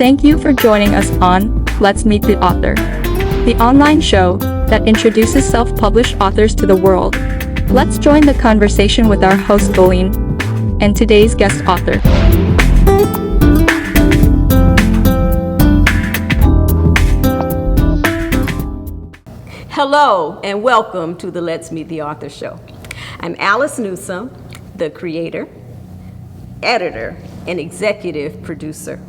Thank you for joining us on Let's Meet the Author, the online show that introduces self-published authors to the world. Let's join the conversation with our host Colleen and today's guest author. Hello and welcome to the Let's Meet the Author show. I'm Alice Newsom, the creator, editor, and executive producer.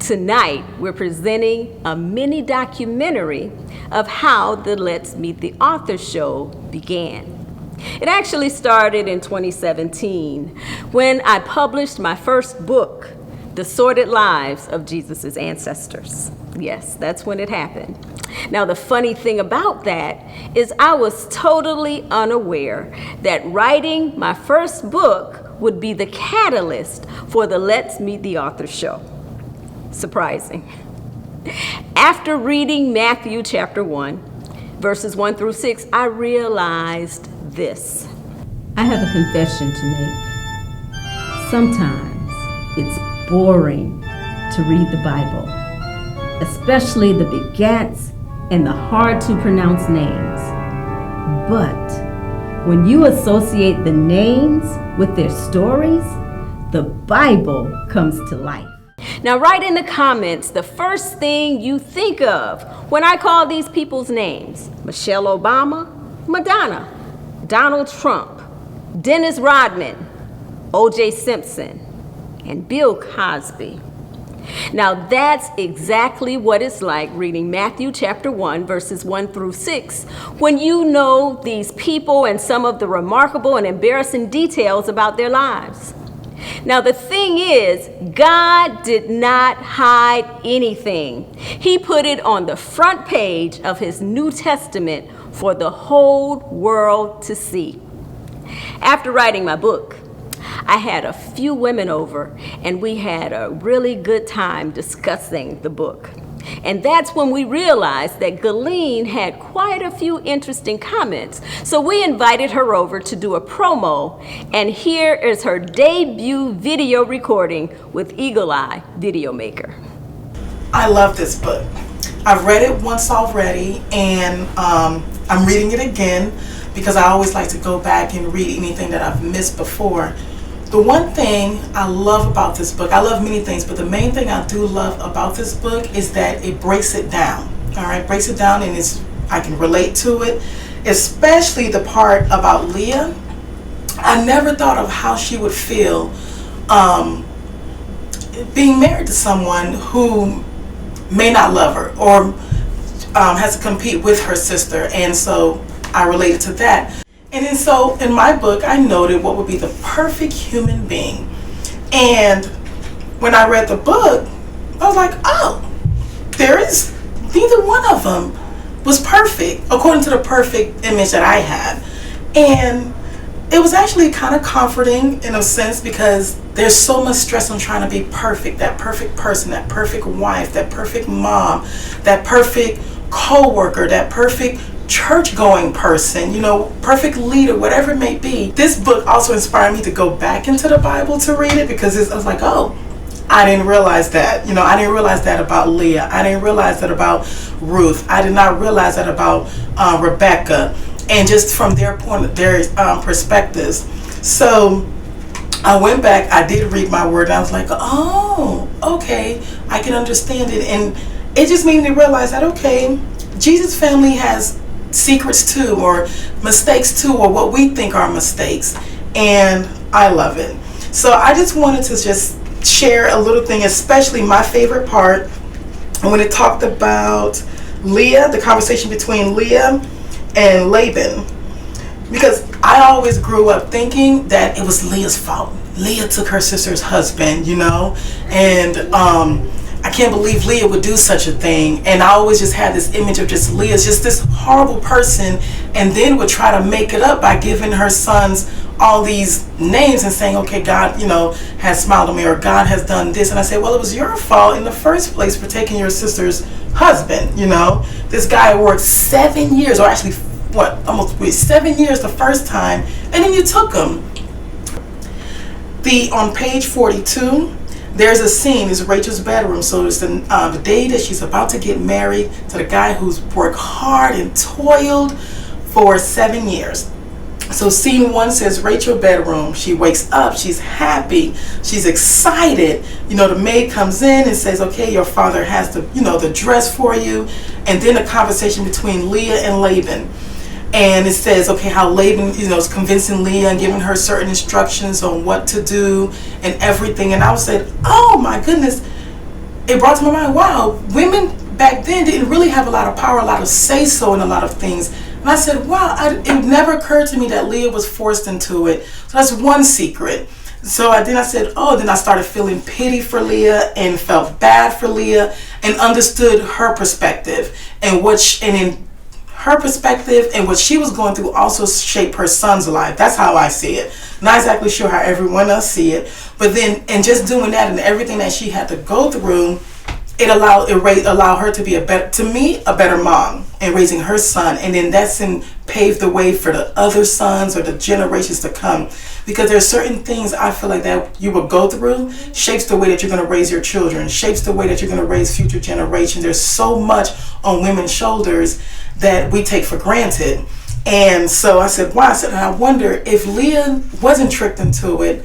Tonight, we're presenting a mini documentary of how the Let's Meet the Author show began. It actually started in 2017 when I published my first book, The Sordid Lives of Jesus' Ancestors. Yes, that's when it happened. Now, the funny thing about that is I was totally unaware that writing my first book would be the catalyst for the Let's Meet the Author show. Surprising. After reading Matthew chapter 1, verses 1 through 6, I realized this. I have a confession to make. Sometimes it's boring to read the Bible, especially the begats and the hard to pronounce names. But when you associate the names with their stories, the Bible comes to life. Now write in the comments the first thing you think of when I call these people's names. Michelle Obama, Madonna, Donald Trump, Dennis Rodman, O.J. Simpson, and Bill Cosby. Now that's exactly what it's like reading Matthew chapter 1, verses 1 through 6, when you know these people and some of the remarkable and embarrassing details about their lives. Now the thing is, God did not hide anything. He put it on the front page of his New Testament for the whole world to see. After writing my book, I had a few women over and we had a really good time discussing the book. And that's when we realized that Colleen had quite a few interesting comments. So we invited her over to do a promo, and here is her debut video recording with Eagle-EyeVideomaker. I love this book. I've read it once already, and I'm reading it again because I always like to go back and read anything that I've missed before. The one thing I love about this book, I love many things, but the main thing I do love about this book is that it breaks it down. All right, breaks it down, and I can relate to it, especially the part about Leah. I never thought of how she would feel being married to someone who may not love her or has to compete with her sister, and so I related to that. And then so in my book, I noted what would be the perfect human being. And when I read the book, I was like, oh, neither one of them was perfect, according to the perfect image that I had. And it was actually kind of comforting in a sense because there's so much stress on trying to be perfect, that perfect person, that perfect wife, that perfect mom, that perfect co-worker, that perfect church-going person, perfect leader, whatever it may be. This book also inspired me to go back into the Bible to read it because I was like, oh, I didn't realize that. I didn't realize that about Leah. I didn't realize that about Ruth. I did not realize that about Rebecca. And just from their perspectives. So I went back, I did read my word, and I was like, oh, okay, I can understand it. And it just made me realize that, okay, Jesus' family has secrets too, or mistakes too, or what we think are mistakes, and I love it. So I just wanted to just share a little thing, especially my favorite part, when it talked about Leah, the conversation between Leah and Laban, because I always grew up thinking that it was Leah's fault. Leah took her sister's husband, and I can't believe Leah would do such a thing. And I always just had this image of just Leah as just this horrible person, and then would try to make it up by giving her sons all these names and saying, okay, God, has smiled on me, or God has done this. And I said, well, it was your fault in the first place for taking your sister's husband. This guy worked 7 years, or actually, almost 7 years the first time, and then you took him. On page 42, there's a scene, it's Rachel's bedroom. So it's the day that she's about to get married to the guy who's worked hard and toiled for 7 years. So scene 1 says Rachel bedroom. She wakes up, she's happy, she's excited. The maid comes in and says, okay, your father has the dress for you. And then a conversation between Leah and Laban. And it says, okay, how Laban, is convincing Leah and giving her certain instructions on what to do and everything. And I said, oh my goodness, it brought to my mind, wow, women back then didn't really have a lot of power, a lot of say-so in a lot of things. And I said, wow, it never occurred to me that Leah was forced into it. So that's one secret. So then I said, then I started feeling pity for Leah and felt bad for Leah and understood her perspective and in her perspective and what she was going through also shaped her son's life. That's how I see it. Not exactly sure how everyone else see it, but then, and just doing that and everything that she had to go through, it allowed her to be a better mom in raising her son, and then that's paved the way for the other sons or the generations to come. Because there's certain things I feel like that you will go through shapes the way that you're going to raise your children, shapes the way that you're going to raise future generations. There's so much on women's shoulders that we take for granted. And so I said, wow, I wonder if Leah wasn't tricked into it,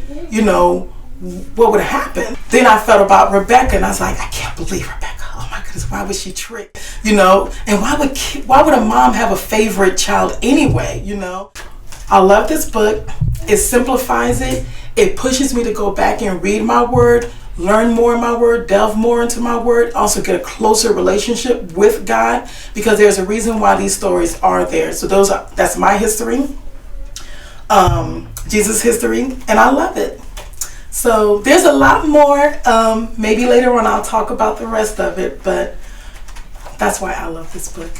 what would have happened? Then I felt about Rebecca, and I was like, I can't believe Rebecca. Oh my goodness, why was she tricked? And why would a mom have a favorite child anyway? I love this book. It simplifies it. It pushes me to go back and read my word, learn more in my word, delve more into my word, also get a closer relationship with God, because there's a reason why these stories are there. So that's my history, Jesus' history, and I love it. So there's a lot more. Maybe later on I'll talk about the rest of it, but that's why I love this book.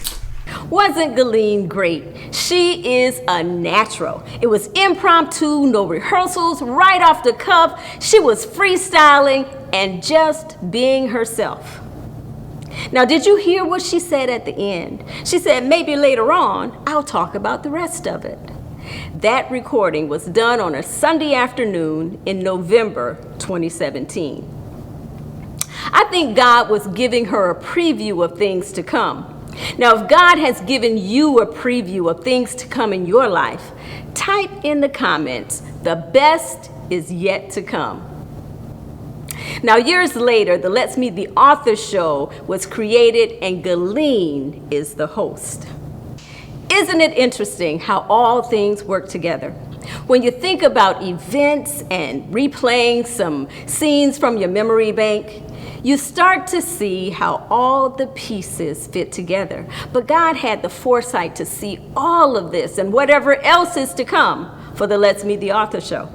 Wasn't Galene great? She is a natural. It was impromptu, no rehearsals, right off the cuff. She was freestyling and just being herself. Now, did you hear what she said at the end? She said, maybe later on, I'll talk about the rest of it. That recording was done on a Sunday afternoon in November 2017. I think God was giving her a preview of things to come. Now, if God has given you a preview of things to come in your life, type in the comments, the best is yet to come. Now, years later, the Let's Meet the Author show was created and Galene is the host. Isn't it interesting how all things work together? When you think about events and replaying some scenes from your memory bank, you start to see how all the pieces fit together. But God had the foresight to see all of this and whatever else is to come for the Let's Meet the Author show.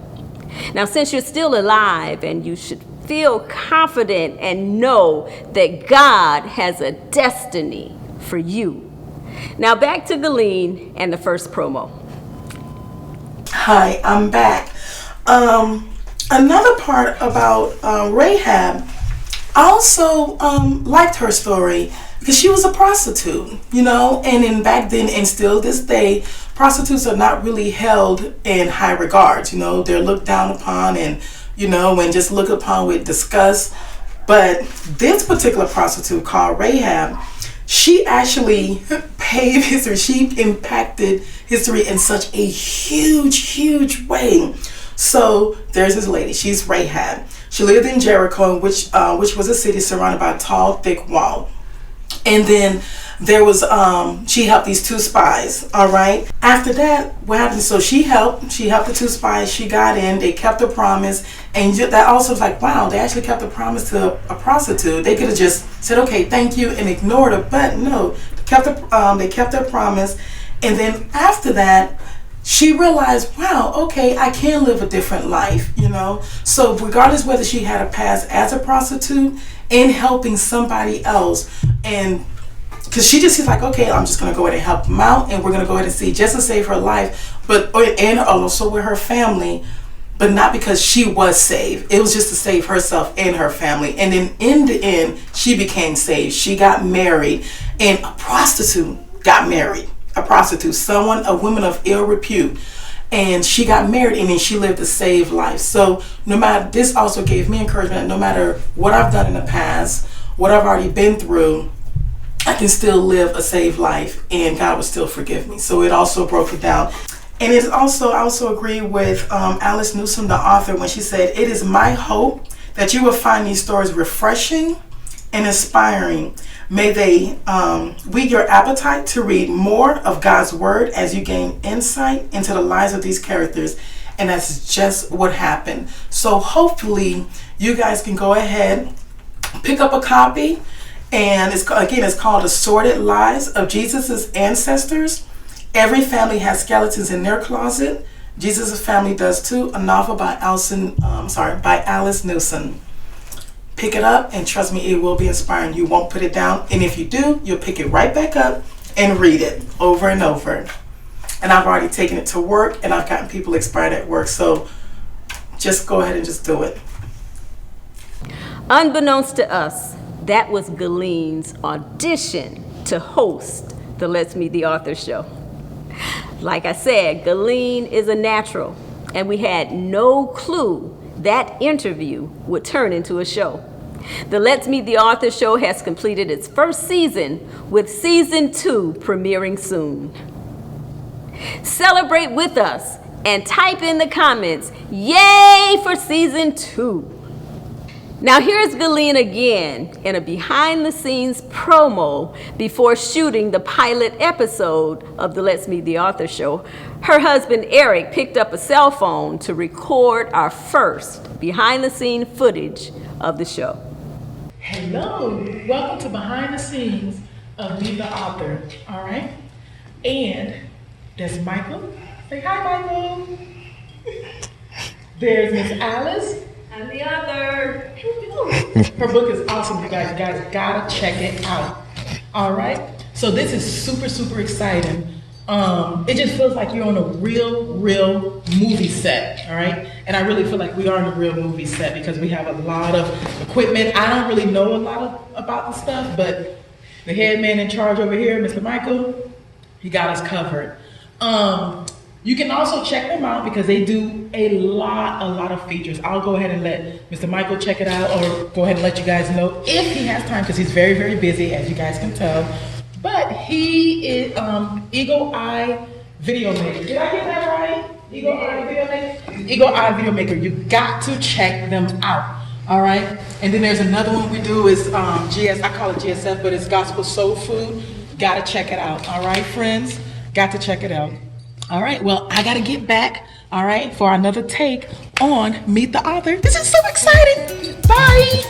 Now, since you're still alive, and you should feel confident and know that God has a destiny for you. Now back to Galene and the first promo. Hi, I'm back. Another part about Rahab, I also liked her story because she was a prostitute, and in back then and still this day, prostitutes are not really held in high regards. They're looked down upon and just looked upon with disgust. But this particular prostitute called Rahab, she actually paved history. She impacted history in such a huge way. So there's this lady. She's Rahab. She lived in Jericho, which was a city surrounded by a tall, thick wall. And then there was she helped these two spies. All right. After that, what happened? So she helped the two spies. She got in. They kept the promise, and that also was like, wow, they actually kept the promise to a prostitute. They could have just said, okay, thank you, and ignored her, but no, they kept their promise. And then after that, she realized, wow, okay, I can live a different life, So regardless whether she had a past as a prostitute and helping somebody else, and because she just is like, okay, I'm just going to go ahead and help them out, and we're going to go ahead and see just to save her life, and also with her family, but not because she was saved. It was just to save herself and her family. And then in the end, she became saved. She got married, and a prostitute got married. A prostitute, a woman of ill repute. and she got married, and then she lived a saved life. So this also gave me encouragement that no matter what I've done in the past, what I've already been through, I can still live a saved life and God will still forgive me. So it also broke it down. And I also agree with Alice Newsom, the author, when she said, "It is my hope that you will find these stories refreshing and inspiring. May they whet your appetite to read more of God's word as you gain insight into the lives of these characters." And that's just what happened. So hopefully you guys can go ahead, pick up a copy, and it's called The Sordid Lives of Jesus' Ancestors. Every family has skeletons in their closet. Jesus' family does too. A novel by Alice Newsom. Pick it up, and trust me, it will be inspiring. You won't put it down, and if you do, you'll pick it right back up and read it over and over. And I've already taken it to work, and I've gotten people inspired at work. So just go ahead and just do it. Unbeknownst to us, that was Galen's audition to host the Let's Meet the Author show. Like I said, Galen is a natural, and we had no clue that interview would turn into a show. The Let's Meet the Author show has completed its first season, with season 2 premiering soon. Celebrate with us and type in the comments, "Yay for season 2." Now here's Galen again in a behind-the-scenes promo before shooting the pilot episode of the Let's Meet the Author show. Her husband Eric picked up a cell phone to record our first behind-the-scene footage of the show. Hello, welcome to behind the scenes of Meet the Author, all right? And there's Michael. Say hi, Michael. There's Miss Alice. I'm the author. Her book is awesome, you guys. You guys gotta check it out. All right. So this is super, super exciting. It just feels like you're on a real movie set. All right. And I really feel like we are on a real movie set because we have a lot of equipment. I don't really know a lot about the stuff, but the head man in charge over here, Mr. Michael, he got us covered. You can also check them out because they do a lot of features. I'll go ahead and let Mr. Michael check it out, or go ahead and let you guys know if he has time, because he's very, very busy, as you guys can tell. But he is Eagle-EyeVideomaker. Did I get that right? Eagle-EyeVideomaker? Eagle-EyeVideomaker. You got to check them out. All right. And then there's another one we do is GS. I call it GSF, but it's Gospel Soul Food. Got to check it out. All right, friends. Got to check it out. All right, well, I got to get back, all right, for another take on Meet the Author. This is so exciting. Bye.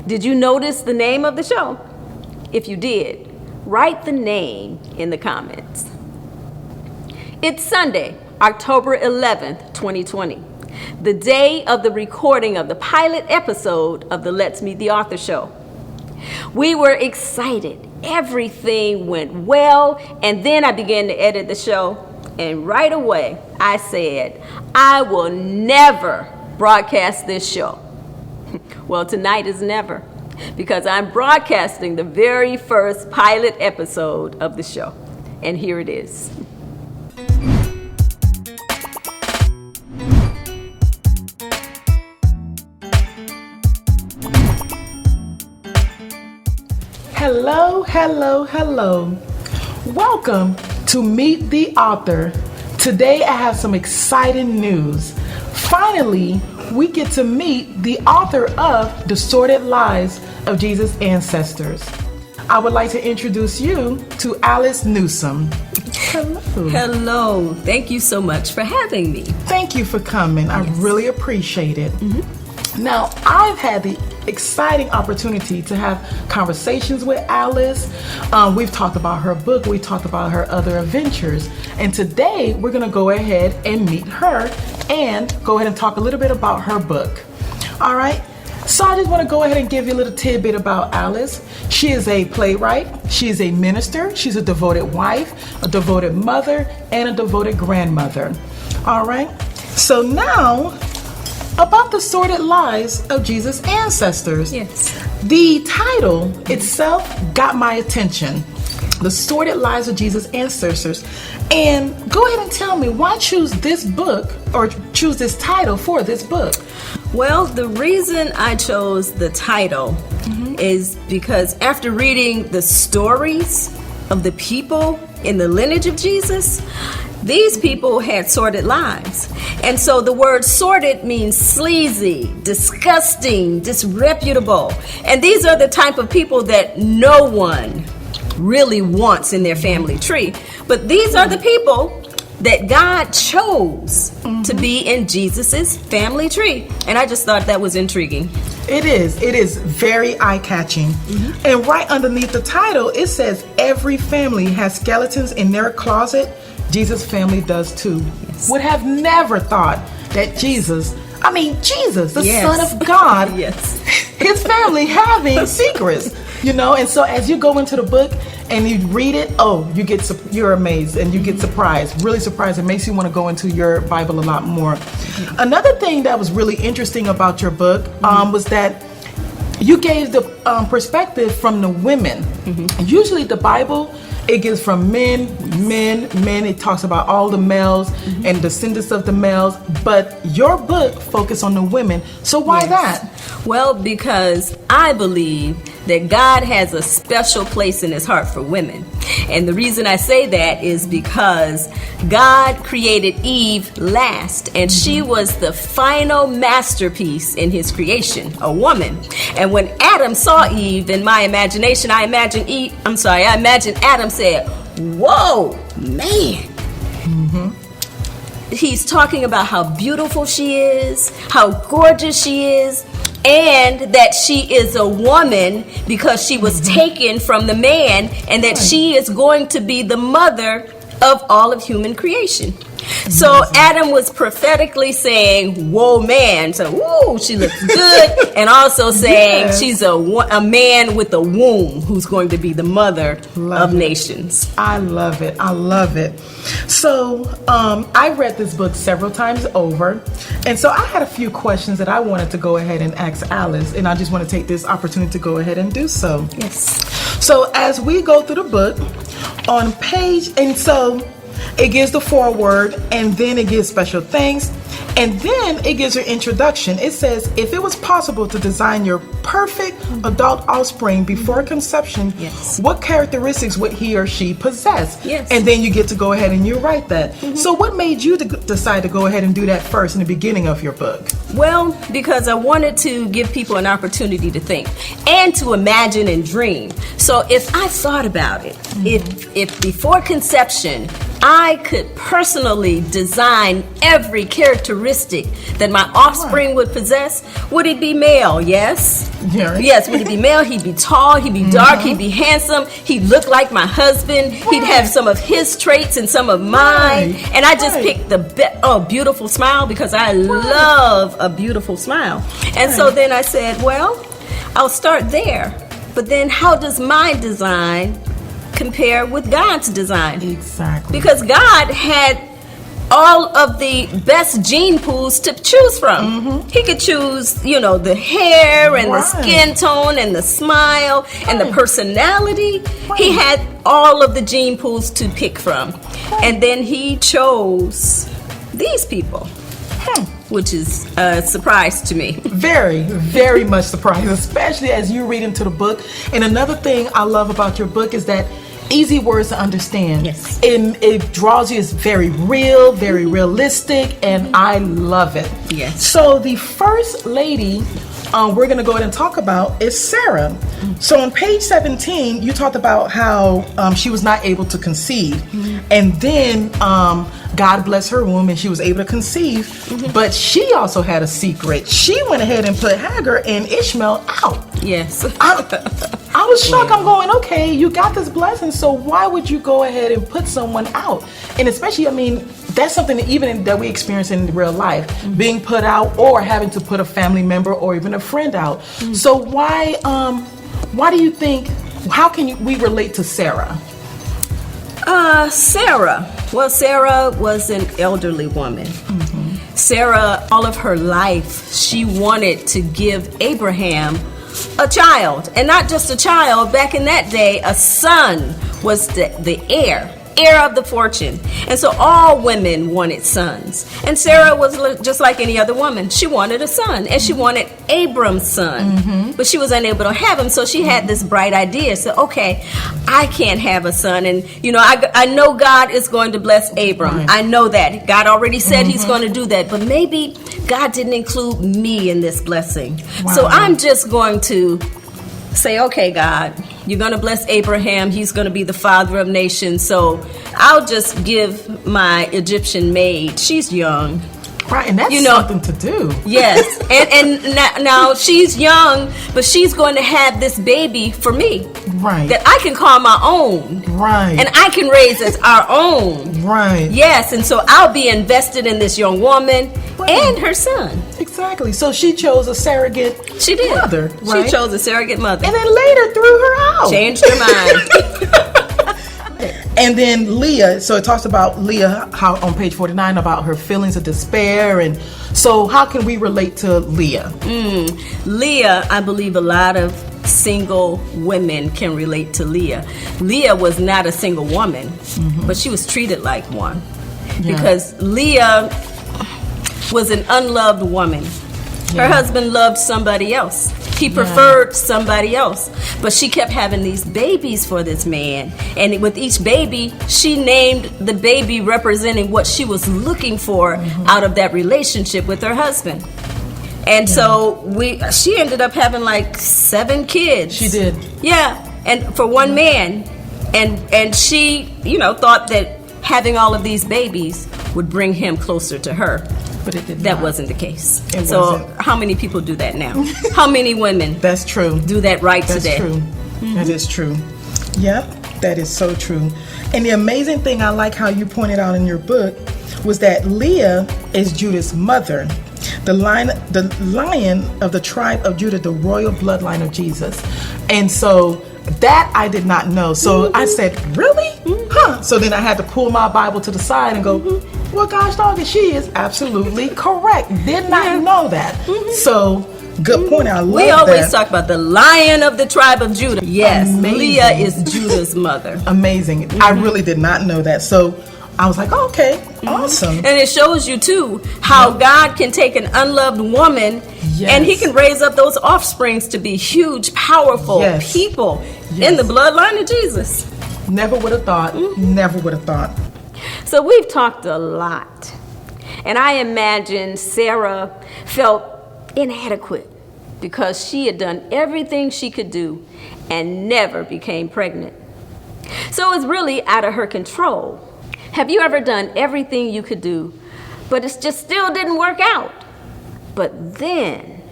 Did you notice the name of the show? If you did, write the name in the comments. It's Sunday, October 11th, 2020, the day of the recording of the pilot episode of the Let's Meet the Author show. We were excited. Everything went well, and then I began to edit the show, and right away I said, I will never broadcast this show. Well, tonight is never, because I'm broadcasting the very first pilot episode of the show. And here it is. Hello, hello, hello. Welcome to Meet the Author. Today I have some exciting news. Finally, we get to meet the author of The Sordid Lives of Jesus' Ancestors. I would like to introduce you to Alice Newsom. Hello. Hello. Thank you so much for having me. Thank you for coming. I really appreciate it. Now, I've had the exciting opportunity to have conversations with Alice. We've talked about her book, we talked about her other adventures, and today we're gonna go ahead and meet her and go ahead and talk a little bit about her book. All right, so I just wanna go ahead and give you a little tidbit about Alice. She is a playwright, she is a minister, she's a devoted wife, a devoted mother, and a devoted grandmother. All right, so now, about the sordid lives of Jesus' ancestors. Yes. The title itself got my attention. The Sordid Lives of Jesus' Ancestors. And go ahead and tell me, why choose this book or choose this title for this book? Well, the reason I chose the title is because after reading the stories of the people in the lineage of Jesus, these people had sordid lives. And so the word sordid means sleazy, disgusting, disreputable. And these are the type of people that no one really wants in their family tree. But these are the people that God chose to be in Jesus's family tree. And I just thought that was intriguing. It is very eye-catching. And right underneath the title, it says every family has skeletons in their closet. Jesus' family does too. Yes. Would have never thought that Jesus, the Yes. Son of God, Yes. his family having secrets, and so as you go into the book and you read it, you're amazed and you get surprised, really surprised. It makes you want to go into your Bible a lot more. Another thing that was really interesting about your book was that you gave the perspective from the women. Usually the Bible, it gives from men. It talks about all the males and descendants of the males, but your book focused on the women. So why that? Well, because I believe that God has a special place in his heart for women. And the reason I say that is because God created Eve last, and she was the final masterpiece in his creation, a woman. And when Adam saw Eve, in my imagination, I imagine Adam said, "Whoa, man." He's talking about how beautiful she is, how gorgeous she is, and that she is a woman because she was taken from the man, and that she is going to be the mother of all of human creation. So Adam was prophetically saying, "Whoa, man." So, woo, she looks good. And also saying she's a man with a womb who's going to be the mother of nations. I love it. So I read this book several times over. And so I had a few questions that I wanted to go ahead and ask Alice. And I just want to take this opportunity to go ahead and do so. Yes. So as we go through the book, on page, and so it gives the foreword, and then it gives special thanks, and then it gives your introduction. It says, if it was possible to design your perfect adult offspring before conception, what characteristics would he or she possess? Yes. And then you get to go ahead and you write that. So what made you decide to go ahead and do that first in the beginning of your book? Well, because I wanted to give people an opportunity to think and to imagine and dream. So if I thought about it, if before conception I could personally design every characteristic that my offspring would possess, would it be male? Yes. Yes, would it be male? He'd be tall, he'd be dark, he'd be handsome, he'd look like my husband, he'd have some of his traits and some of mine. And I just picked the beautiful smile, because I love a beautiful smile. And so then I said, well, I'll start there. But then how does my design compare with God's design? Exactly. Because God had all of the best gene pools to choose from. He could choose, the hair and the skin tone and the smile and the personality. He had all of the gene pools to pick from. And then he chose these people, which is a surprise to me. Very, very much surprised, especially as you read into the book. And another thing I love about your book is that easy words to understand. Yes. It draws you. It's very real, very realistic, and I love it. Yes. So the first lady we're going to go ahead and talk about is Sarah. So on page 17, you talked about how she was not able to conceive. And then God blessed her womb and she was able to conceive. But she also had a secret. She went ahead and put Hagar and Ishmael out. Yes. I was shocked. I'm going, okay, you got this blessing, so why would you go ahead and put someone out? And especially, I mean, that's something that even that we experience in real life, being put out or having to put a family member or even a friend out. So why do you think, how can we relate to Sarah? Sarah. Well, Sarah was an elderly woman. Sarah, all of her life, she wanted to give Abraham a child, and not just a child. Back in that day, a son was the heir of the fortune, and so all women wanted sons. And Sarah was just like any other woman. She wanted a son, and she wanted Abram's son, but she was unable to have him. So she had this bright idea. So, okay, I can't have a son, and you know, I know God is going to bless Abram. I know that God already said He's going to do that, but maybe God didn't include me in this blessing. So I'm just going to say, okay, God, you're going to bless Abraham. He's going to be the father of nations. So I'll just give my Egyptian maid. She's young. Right, and that's something to do. Yes, and now she's young, but she's going to have this baby for me. Right. That I can call my own. Right. And I can raise as our own. Right. Yes, and so I'll be invested in this young woman and her son. Exactly. So she chose a surrogate mother. Right? She chose a surrogate mother. And then later threw her out. Changed her mind. And then Leah, so it talks about Leah, how on page 49, about her feelings of despair. And so how can we relate to Leah? Leah, I believe a lot of single women can relate to Leah. Leah was not a single woman, but she was treated like one. Because Leah was an unloved woman. Her husband loved somebody else. He preferred somebody else. But she kept having these babies for this man. And with each baby, she named the baby representing what she was looking for out of that relationship with her husband. And so she ended up having like 7 kids. She did. Yeah, and for one man. And she, thought that having all of these babies would bring him closer to her. But it did That not. wasn't the case. It So wasn't. how many people do that now? How many women That's true. do that today? That's true. That is true. Yep, that is so true. And the amazing thing I like how you pointed out in your book was that Leah is Judah's mother, the lion of the tribe of Judah, the royal bloodline of Jesus. And so that I did not know. So I said, really? Huh? So then I had to pull my Bible to the side and go, well, gosh dog, she is absolutely correct. Did not know that. So good point. I love that. We always talk about the lion of the tribe of Judah. Yes, Amazing. Leah is Judah's mother. Amazing. I really did not know that. So I was like, oh, okay, awesome. And it shows you, too, how God can take an unloved woman and He can raise up those offsprings to be huge, powerful people in the bloodline of Jesus. Never would have thought. Never would have thought. So we've talked a lot. And I imagine Sarah felt inadequate because she had done everything she could do and never became pregnant. So it's really out of her control. Have you ever done everything you could do, but it just still didn't work out? But then,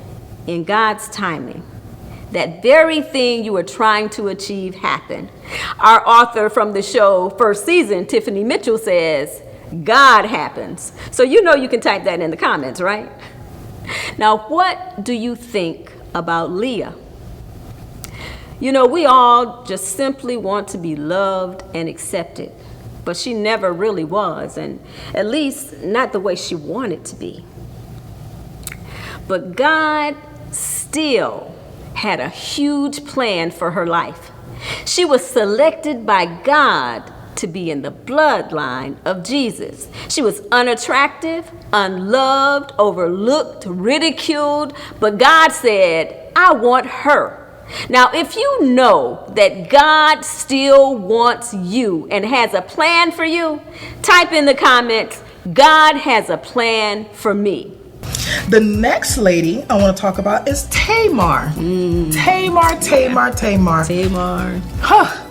in God's timing, that very thing you were trying to achieve happened. Our author from the show, first season, Tiffany Mitchell, says, God happens. So you can type that in the comments, right? Now, what do you think about Leah? We all just simply want to be loved and accepted. But she never really was, and at least not the way she wanted to be. But God still had a huge plan for her life. She was selected by God to be in the bloodline of Jesus. She was unattractive, unloved, overlooked, ridiculed, but God said, I want her. Now, if you know that God still wants you and has a plan for you, type in the comments, God has a plan for me. The next lady I want to talk about is Tamar. Tamar.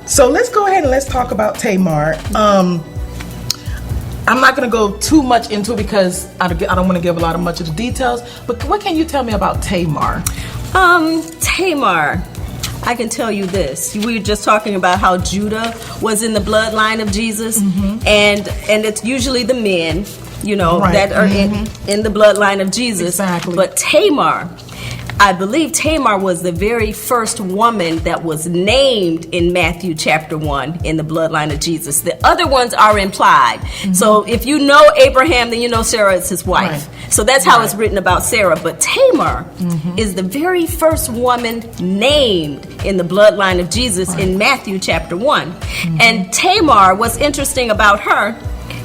So let's go ahead and let's talk about Tamar. I'm not going to go too much into it because I don't want to give much of the details. But what can you tell me about Tamar? Tamar, I can tell you this. We were just talking about how Judah was in the bloodline of Jesus, and it's usually the men, that are in the bloodline of Jesus. Exactly. But Tamar, I believe Tamar was the very first woman that was named in Matthew chapter 1 in the bloodline of Jesus. The other ones are implied. So if you know Abraham, then you know Sarah is his wife. Right. So that's how it's written about Sarah. But Tamar is the very first woman named in the bloodline of Jesus in Matthew chapter 1. And Tamar, what's interesting about her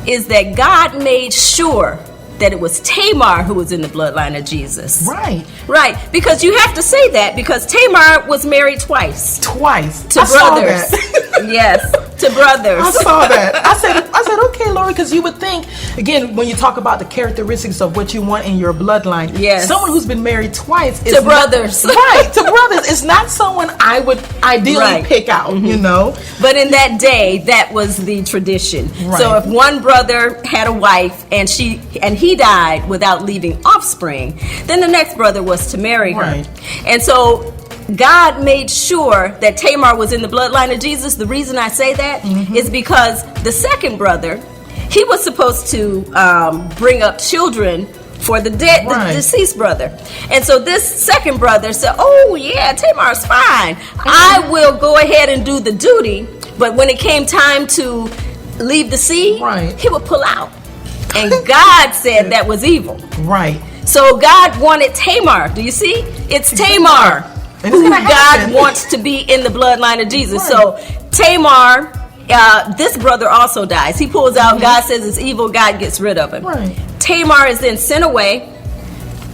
is that God made sure that it was Tamar who was in the bloodline of Jesus. Right. Right, because you have to say that because Tamar was married twice. To I brothers. Yes, to brothers. I saw that. I said, okay, Lori, because you would think, again, when you talk about the characteristics of what you want in your bloodline, someone who's been married twice is to brothers. Right, to brothers. It's not someone I would ideally pick out, But in that day, that was the tradition. Right. So if one brother had a wife and he died without leaving offspring, then the next brother was to marry her. Right. And so God made sure that Tamar was in the bloodline of Jesus. The reason I say that is because the second brother, he was supposed to bring up children for the deceased brother. And so this second brother said, oh yeah, Tamar's fine. I will go ahead and do the duty. But when it came time to leave the seed, he would pull out. And God said that was evil. Right. So God wanted Tamar. Do you see? It's Tamar who God wants to be in the bloodline of Jesus. So Tamar, this brother also dies. He pulls out. God says it's evil. God gets rid of him. Right. Tamar is then sent away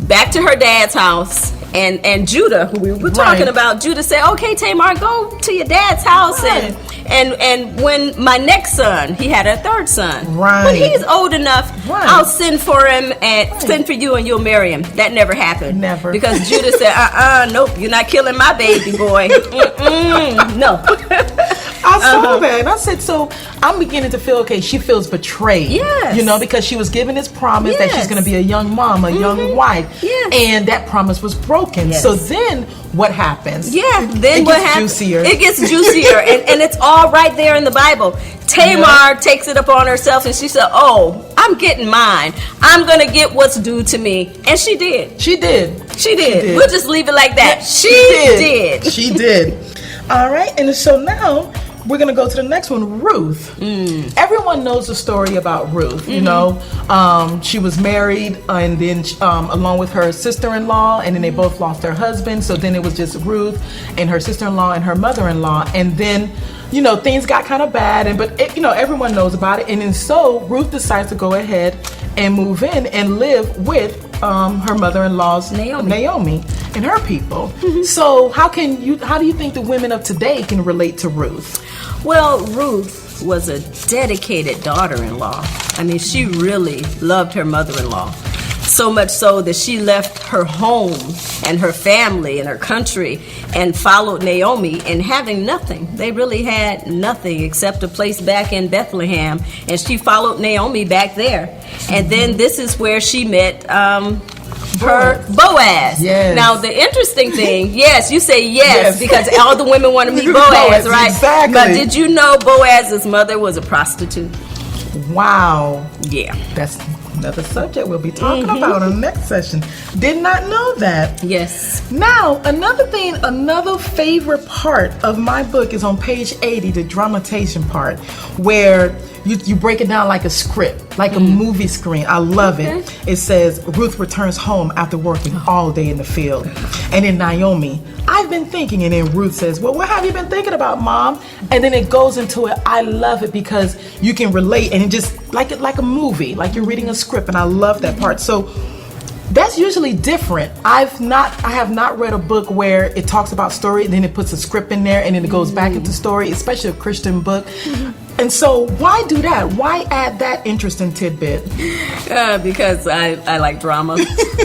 back to her dad's house. And Judah, who we were talking about, Judah said, okay, Tamar, go to your dad's house. And when my next son, he had a third son. Right. When he's old enough, I'll send for him and send for you and you'll marry him. That never happened. Never. Because Judah said, nope, you're not killing my baby boy. No. I saw that and I said, so I'm beginning to feel, okay, she feels betrayed. Yes. Because she was given this promise that she's going to be a young mom, a young wife. Yes. And that promise was broken. Yes. So then what happens? Yeah, then what happens? Juicier. It gets juicier. and it's all right there in the Bible. Tamar takes it upon herself and she said, oh, I'm getting mine. I'm going to get what's due to me. And she did. She did. We'll just leave it like that. She did. She did. All right. And so now we're going to go to the next one, Ruth. Everyone knows the story about Ruth. She was married and then along with her sister-in-law, and then they both lost their husband. So then it was just Ruth and her sister-in-law and her mother-in-law. And then, things got kind of bad. But everyone knows about it. And then so Ruth decides to go ahead and move in and live with her mother-in-law's Naomi and her people. So how do you think the women of today can relate to Ruth? Well, Ruth was a dedicated daughter-in-law. I mean, she really loved her mother-in-law. So much so that she left her home and her family and her country and followed Naomi, and having nothing. They really had nothing except a place back in Bethlehem, and she followed Naomi back there. And then this is where she met her Boaz. Yes. Now the interesting thing, yes, you say yes because all the women want to meet Boaz, right? Exactly. But did you know Boaz's mother was a prostitute? Wow. Yeah. That's another subject we'll be talking about in the next session. Did not know that. Yes. Now, another favorite part of my book is on page 80, the dramatization part, where you break it down like a script, like a movie screen. I love it. It says, Ruth returns home after working all day in the field. And then Naomi, I've been thinking, and then Ruth says, well, what have you been thinking about, Mom? And then it goes into it. I love it because you can relate, and it just like a movie, like you're reading a script, and I love that part. So that's usually different. I have not read a book where it talks about story and then it puts a script in there and then it goes back into story, especially a Christian book. And so why do that? Why add that interesting tidbit? Because I like drama.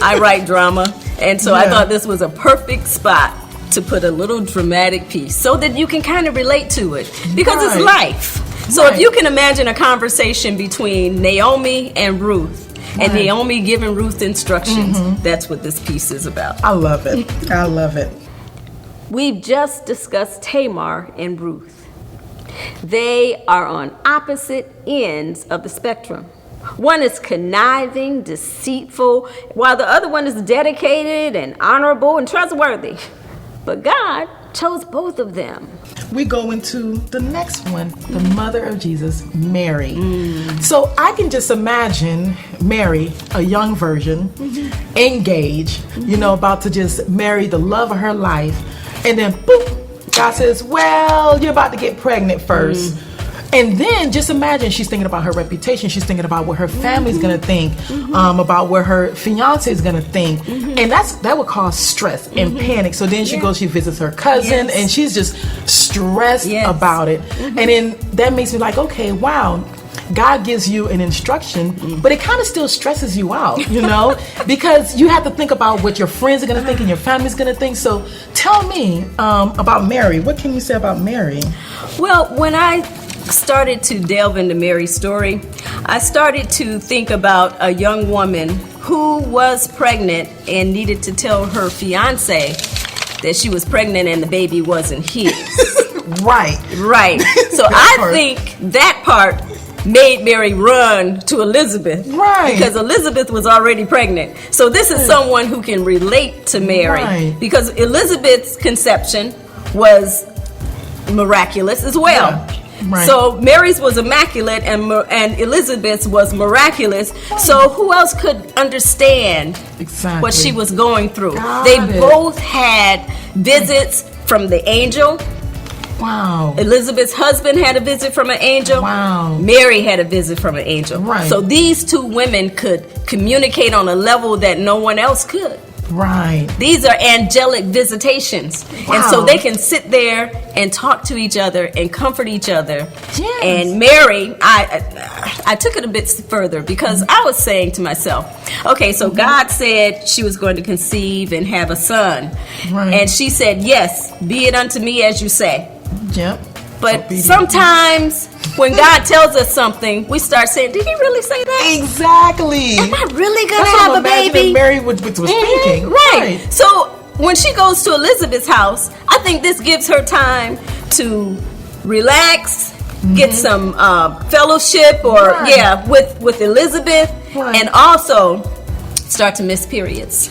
I write drama. And so I thought this was a perfect spot to put a little dramatic piece so that you can kind of relate to it. Because it's life. So if you can imagine a conversation between Naomi and Ruth, and Naomi giving Ruth instructions, that's what this piece is about. I love it. I love it. We've just discussed Tamar and Ruth. They are on opposite ends of the spectrum. One is conniving, deceitful, while the other one is dedicated and honorable and trustworthy. But God chose both of them. We go into the next one, the mother of Jesus, Mary. So I can just imagine Mary, a young virgin, engaged, about to just marry the love of her life. And then, boop, God says, well, you're about to get pregnant first. And then just imagine she's thinking about her reputation. She's thinking about what her family's going to think, about what her fiance is going to think. And that would cause stress and panic. So then she visits her cousin, and she's just stressed about it. And then that makes me like, okay, wow. God gives you an instruction, but it kind of still stresses you out, because you have to think about what your friends are going to think and your family's going to think. So tell me about Mary. What can you say about Mary? Well, when I started to delve into Mary's story, I started to think about a young woman who was pregnant and needed to tell her fiance that she was pregnant and the baby wasn't his. Right. So I think that part made Mary run to Elizabeth. Right. Because Elizabeth was already pregnant. So this is someone who can relate to Mary. Because Elizabeth's conception was miraculous as well. Right. So Mary's was immaculate and Elizabeth's was miraculous. So who else could understand what she was going through? They both had visits from the angel. Wow. Elizabeth's husband had a visit from an angel. Wow. Mary had a visit from an angel. Right. So these two women could communicate on a level that no one else could. Right. These are angelic visitations. Wow. And so they can sit there and talk to each other and comfort each other. Yes. And Mary, I took it a bit further because I was saying to myself, okay, so God said she was going to conceive and have a son. Right. And she said, yes, be it unto me as you say. Yep. But sometimes when God tells us something, we start saying, did he really say that? Exactly. Am I really going to have a baby? Mary was thinking. Right. So when she goes to Elizabeth's house, I think this gives her time to relax, get some fellowship with Elizabeth, and also start to miss periods.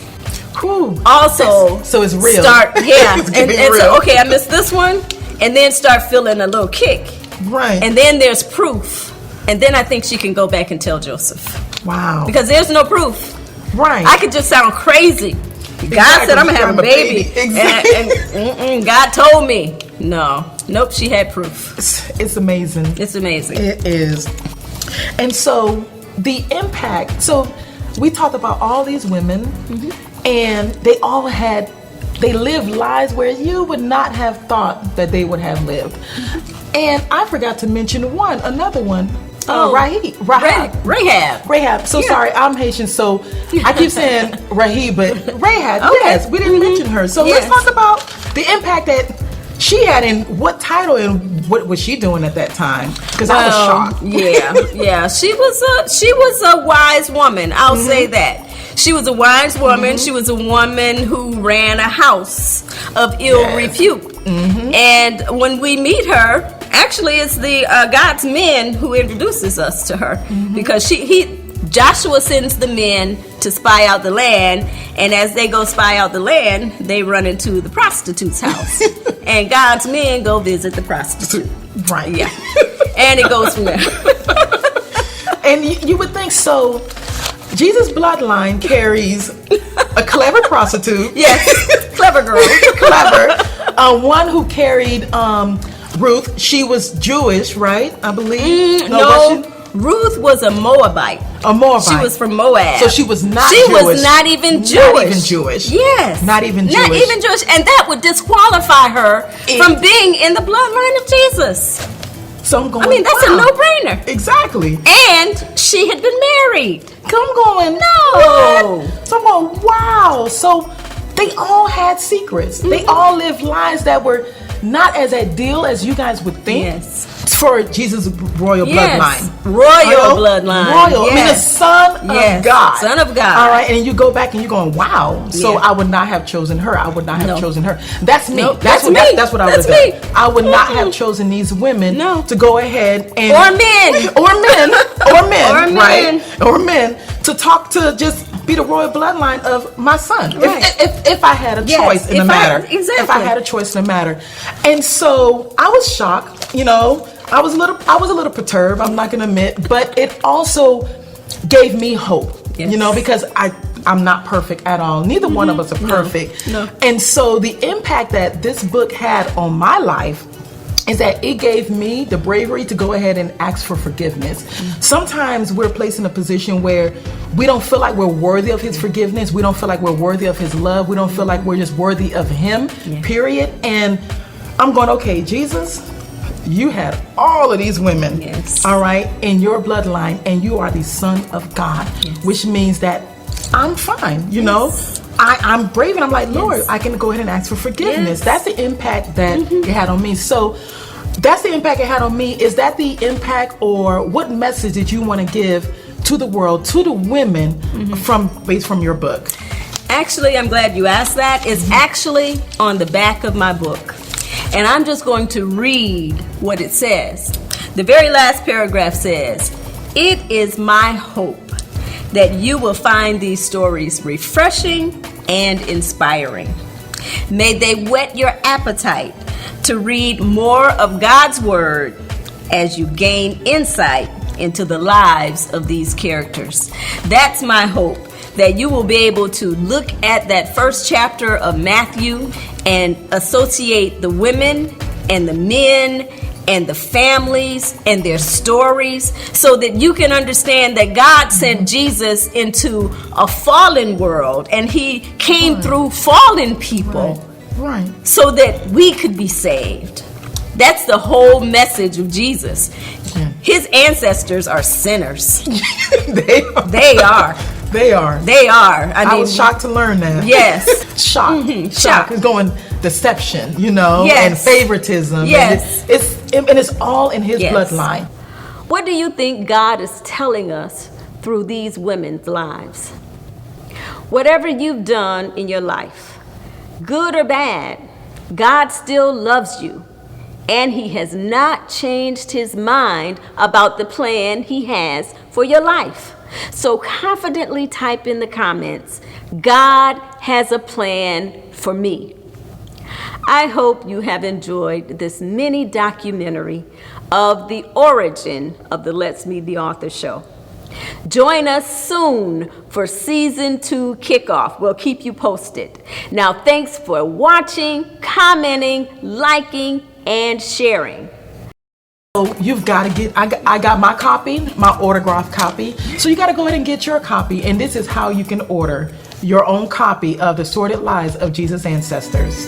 Cool. Also, so it's real. and so, okay, I missed this one. And then start feeling a little kick. Right. And then there's proof. And then I think she can go back and tell Joseph. Wow. Because there's no proof. Right. I could just sound crazy. God said I'm going to have a baby. Exactly. And God told me. Nope, she had proof. It's amazing. It's amazing. It is. And so the impact, so we talked about all these women, and they lived lives where you would not have thought that they would have lived. And I forgot to mention another one. Rahab. So sorry, I'm Haitian, so I keep saying Rahab, but Rahab, yes, we didn't mention her. So let's talk about the impact that she had and what title and what was she doing at that time? Because I was shocked. She was a wise woman. I'll say that. She was a wise woman. She was a woman who ran a house of ill repute. And when we meet her, actually it's the God's men who introduces us to her, because Joshua sends the men to spy out the land, and as they go spy out the land, they run into the prostitute's house. And God's men go visit the prostitute. Right. Yeah. And it goes from there. And you would think so. Jesus' bloodline carries a clever prostitute. Yes, clever girl. Clever. One who carried Ruth. She was Jewish, right? I believe. No, Ruth was a Moabite. A Moabite. She was from Moab. So she was not Jewish. Jewish. She was not even Jewish. Not even Jewish. Yes. Not even Jewish. Not even Jewish. And that would disqualify her from being in the bloodline of Jesus. So I'm going, I mean, that's a wow. no-brainer. Exactly. And she had been married. I'm going, No. what? So I'm going, wow. So they all had secrets. They all lived lives that were not as ideal as you guys would think. Yes. For Jesus' royal bloodline. Royal bloodline. Royal. Yes. I mean, the Son of God. Son of God. All right, and you go back and you're going, wow. So Yeah. I would not have chosen her. I would not have chosen her. That's me. Nope, That's what I would have me. done. I would not have chosen these women to go ahead and Or men. or men, or men, Or men. right? Or men to talk to just be the royal bloodline of my son. Right. If I had a choice in the matter. Exactly. If I had a choice in the matter. And so I was shocked, you know. I was a little perturbed, I'm not gonna admit, but it also gave me hope. Yes. You know, because I'm not perfect at all. Neither one of us are perfect. No. And so the impact that this book had on my life is that it gave me the bravery to go ahead and ask for forgiveness. Sometimes we're placed in a position where we don't feel like we're worthy of his forgiveness. We don't feel like we're worthy of his love. We don't feel like we're just worthy of him, period. And I'm going, okay, Jesus, you had all of these women, all right, in your bloodline, and you are the Son of God, which means that I'm fine, you know. I'm brave, and I'm like, Lord, I can go ahead and ask for forgiveness. That's the impact that it had on me. So that's the impact it had on me. Is that the impact, or what message did you want to give to the world, to the women, based from your book? Actually, I'm glad you asked that. It's actually on the back of my book. And I'm just going to read what it says. The very last paragraph says, "It is my hope that you will find these stories refreshing and inspiring. May they whet your appetite to read more of God's Word as you gain insight into the lives of these characters." That's my hope, that you will be able to look at that first chapter of Matthew and associate the women and the men and the families and their stories, so that you can understand that God sent Jesus into a fallen world, and he came through fallen people so that we could be saved. That's the whole message of Jesus. His ancestors are sinners. They are. I mean, was shocked to learn that. Yes. Shocked. It's going deception, you know, and favoritism. Yes. And it's all in his bloodline. What do you think God is telling us through these women's lives? Whatever you've done in your life, good or bad, God still loves you. And he has not changed his mind about the plan he has for your life. So confidently type in the comments, "God has a plan for me." I hope you have enjoyed this mini documentary of the origin of the Let's Meet the Author show. Join us soon for season 2 kickoff. We'll keep you posted. Now, thanks for watching, commenting, liking, and sharing. So you've got to get, I got my copy, my autographed copy. So you got to go ahead and get your copy. And this is how you can order your own copy of The Sordid Lives of Jesus' Ancestors.